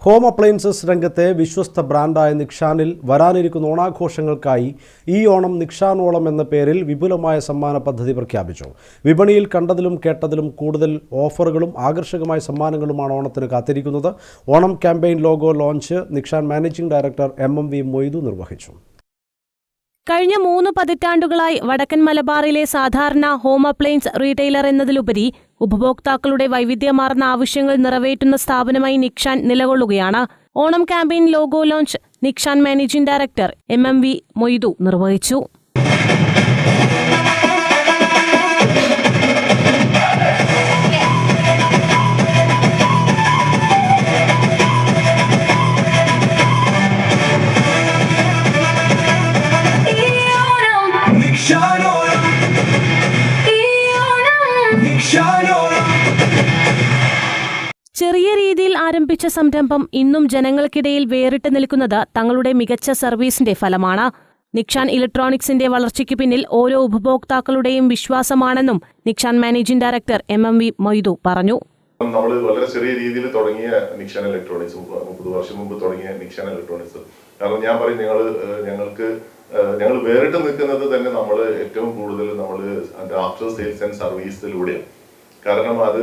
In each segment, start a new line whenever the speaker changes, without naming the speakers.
Home appliances രംഗത്തെ വിശ്വസ്ത ബ്രാൻഡായ നിക്ഷാനിൽ വരാനിരിക്കുന്ന ഓണാഘോഷങ്ങൾക്കായി ഈ ഓണം നിക്ഷാനോളം എന്ന പേരിൽ വിപുലമായ സമ്മാന പദ്ധതി പ്രഖ്യാപിച്ചു. വിപണിയിൽ കണ്ടതിലും കേട്ടതിലും കൂടുതൽ ഓഫറുകളും ആകർഷകമായ സമ്മാനങ്ങളുമാണ് ഓണത്തിന് കാത്തിരിക്കുന്നത്. Onam campaign logo launch Nikshan managing director MMV Moidu നിർവഹിച്ചു.
കഴിഞ്ഞ 3 പതിറ്റാണ്ടുകളായി വടക്കൻ മലബാറിലെ സാധാരണ ഹോം അപ്ലയൻസ് റീറ്റെയിലർ എന്നതിലുപരി ഉപഭോക്താക്കളുടെ വൈവിധ്യമാർന്ന ആവശ്യങ്ങൾ നിറവേറ്റുന്ന സ്ഥാപനമായി നിക്ഷാൻ നിലകൊള്ളുകയാണ്. Onam campaign logo launch Nikshan managing director MMV Moidu നിർവഹിച്ചു. ചെറിയ രീതിയിൽ ആരംഭിച്ച സംരംഭം ഇന്നും ജനങ്ങൾക്കിടയിൽ വേറിട്ട് നിൽക്കുന്നത് തങ്ങളുടെ മികച്ച സർവീസിന്റെ ഫലമാണ്. നിക്ഷാൻ ഇലക്ട്രോണിക്സിന്റെ വളർച്ചയ്ക്ക് പിന്നിൽ ഓരോ ഉപഭോക്താക്കളുടെയും വിശ്വാസമാണെന്നും Nikshan managing director MMV Moidu പറഞ്ഞു.
നമ്മൾ വളരെ ചെറിയ രീതിയിൽ തുടങ്ങിയ നിക്ഷാൻ ഇലക്ട്രോണിക്സ് 30 വർഷം മുമ്പ് തുടങ്ങിയ നിക്ഷാൻ ഇലക്ട്രോണിക്സ്, കാരണം ഞാൻ പറയും ഞങ്ങൾ വേറിട്ട് നിൽക്കുന്നത് തന്നെ നമ്മൾ ഏറ്റവും കൂടുതൽ നമ്മൾ ആഫ്റ്റർ സെയിൽസ് ആൻഡ് സർവീസിലൂടെയാണ്. കാരണം അത്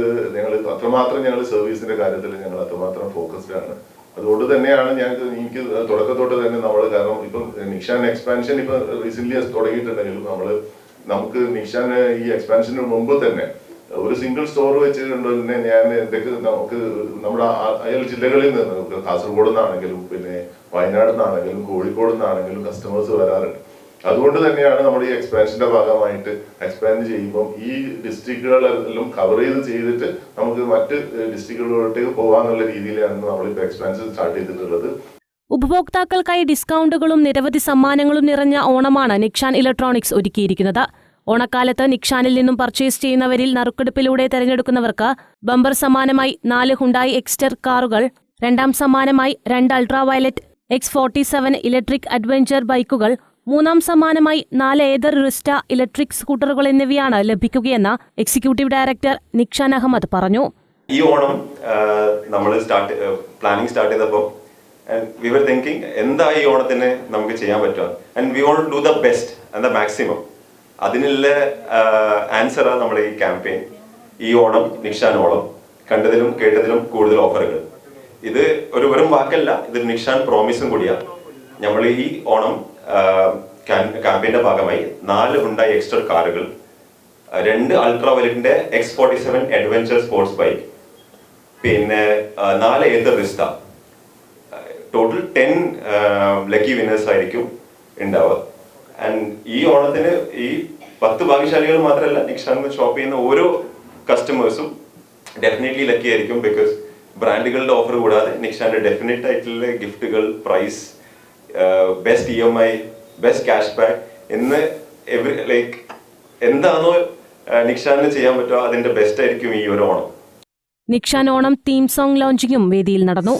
അത്രമാത്രം ഞങ്ങൾ സർവീസിന്റെ കാര്യത്തിൽ ഞങ്ങൾ അത്രമാത്രം ഫോക്കസ്ഡ് ആണ്. അതുകൊണ്ട് തന്നെയാണ് എനിക്ക് തുടക്കത്തോട്ട് തന്നെ കാരണം ഇപ്പം നിക്ഷാൻ എക്സ്പാൻഷൻ ഇപ്പൊ റീസെന്റ് തുടങ്ങിയിട്ടുണ്ടെങ്കിലും നമുക്ക് നിക്ഷാൻ ഈ എക്സ്പാൻഷന് മുമ്പ് തന്നെ ഒരു സിംഗിൾ സ്റ്റോർ വെച്ചിട്ടുണ്ട്. നമുക്ക് നമ്മുടെ അയൽ ജില്ലകളിൽ നിന്ന് കാസർഗോഡ് നിന്നാണെങ്കിലും പിന്നെ വയനാട് നിന്നാണെങ്കിലും കോഴിക്കോട് നിന്നാണെങ്കിലും കസ്റ്റമേഴ്സ് വരാറുണ്ട്. അതുകൊണ്ട് തന്നെയാണ് നമ്മൾ ഈ എക്സ്പാൻഷന്റെ ഭാഗമായിട്ട് എക്സ്പാൻഡ് ചെയ്യുമ്പോൾ ഈ ഡിസ്ട്രിക്റ്റുകളെല്ലാം കവർ ചെയ്തിട്ട് നമുക്ക് മറ്റ് ഡിസ്ട്രിക്റ്റുകളിലോട്ടേക്ക് പോകാന്നുള്ള രീതിയിലാണ് നമ്മളിപ്പോൾ എക്സ്പാൻഷൻ സ്റ്റാർട്ട് ചെയ്തിട്ടുള്ളത്.
ഉപഭോക്താക്കൾക്കായി ഡിസ്കൗണ്ടുകളും നിരവധി സമ്മാനങ്ങളും നിറഞ്ഞ ഓണമാണ് നിക്ഷാൻ ഇലക്ട്രോണിക്സ് ഒരുക്കിയിരിക്കുന്നത്. ഓണക്കാലത്ത് നിക്ഷാനിൽ നിന്നും പർച്ചേസ് ചെയ്യുന്നവരിൽ നറുക്കെടുപ്പിലൂടെ തെരഞ്ഞെടുക്കുന്നവർക്ക് ബമ്പർ സമ്മാനമായി 4 ഹുണ്ടായി എക്സ്റ്റർ കാറുകൾ, രണ്ടാം സമ്മാനമായി 2 ultra violet X47 electric adventure ബൈക്കുകൾ, മൂന്നാം സമ്മാനമായി 4 ഏതർ റിസ്റ്റ ഇലക്ട്രിക് സ്കൂട്ടറുകൾ എന്നിവയാണ് ലഭിക്കുകയെന്ന് എക്സിക്യൂട്ടീവ് ഡയറക്ടർ നിക്ഷാൻ അഹമ്മദ് പറഞ്ഞു.
ഈ ഓണം നമ്മൾ പ്ലാനിങ് സ്റ്റാർട്ട് ചെയ്തപ്പോൾ we were thinking എന്താ ഈ ഓണത്തിന് നമുക്ക് ചെയ്യാൻ പറ്റുക, and we want to do the best and the maximum. അതിനുള്ള ആൻസറാണ് നമ്മുടെ ഈ ക്യാമ്പയിൻ. ഈ ഓണം നിക്ഷാൻ ഓണം, കണ്ടതിലും കേട്ടതിലും കൂടുതൽ ഓഫറുകൾ. ഇത് ഒരു വെറും വാക്കല്ല, ഇത് നിക്ഷാൻ പ്രോമിസും കൂടിയാണ്. നമ്മൾ ഈ ഓണം ക്യാമ്പയിന്റെ ഭാഗമായി 4 ഹുണ്ടായി എക്സ്റ്റർ കാറുകൾ, 2 അൾട്രാ വയലറ്റിന്റെ X47 അഡ്വഞ്ചർ സ്പോർട്സ് ബൈക്ക്, പിന്നെ 4 Ather Rizta, total 10 lucky winners ആയിരിക്കും ഉണ്ടാവുക. ആൻഡ് ഈ ഓണത്തിന് ഈ 10 ഭാഗ്യശാലികൾ മാത്രമല്ല, നിക്ഷാനിൽ ഷോപ്പ് ചെയ്യുന്ന ഓരോ കസ്റ്റമേഴ്സും ഡെഫിനറ്റ്ലി ലക്കി ആയിരിക്കും. ബിക്കോസ് ബ്രാൻഡുകളുടെ ഓഫർ കൂടാതെ നിക്ഷാന്റെ ഡെഫിനറ്റ് ആയിട്ടുള്ള ഗിഫ്റ്റുകൾ, prize, best EMI, best cash back എന്ന് എന്താണോ നിക്ഷാനിന് ചെയ്യാൻ പറ്റുക അതിന്റെ ബെസ്റ്റ് ആയിരിക്കും ഈ ഒരു ഓണം.
നിക്ഷാൻ ഓണം തീം സോങ് ലോഞ്ചിങ്ങും വേദിയിൽ നടന്നു.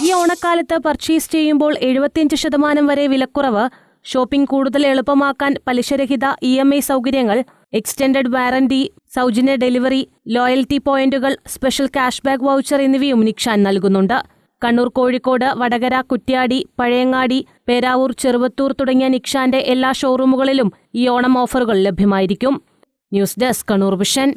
ഈ ഓണക്കാലത്ത് പർച്ചേസ് ചെയ്യുമ്പോൾ 75% വരെ വിലക്കുറവ്, ഷോപ്പിംഗ് കൂടുതൽ എളുപ്പമാക്കാൻ പലിശരഹിത EMI സൗകര്യങ്ങൾ, എക്സ്റ്റൻഡഡ് വാറന്റി, സൗജന്യ ഡെലിവറി, ലോയൽറ്റി പോയിന്റുകൾ, സ്പെഷ്യൽ ക്യാഷ് ബാക്ക് വൗച്ചർ എന്നിവയും നിക്ഷാൻ നൽകുന്നുണ്ട്. കണ്ണൂർ, കോഴിക്കോട്, വടകര, കുറ്റ്യാടി, പഴയങ്ങാടി, പേരാവൂർ, ചെറുവത്തൂർ തുടങ്ങിയ നിക്ഷാന്റെ എല്ലാ ഷോറൂമുകളിലും ഈ ഓണം ഓഫറുകൾ ലഭ്യമായിരിക്കും. News desk Kannur vision.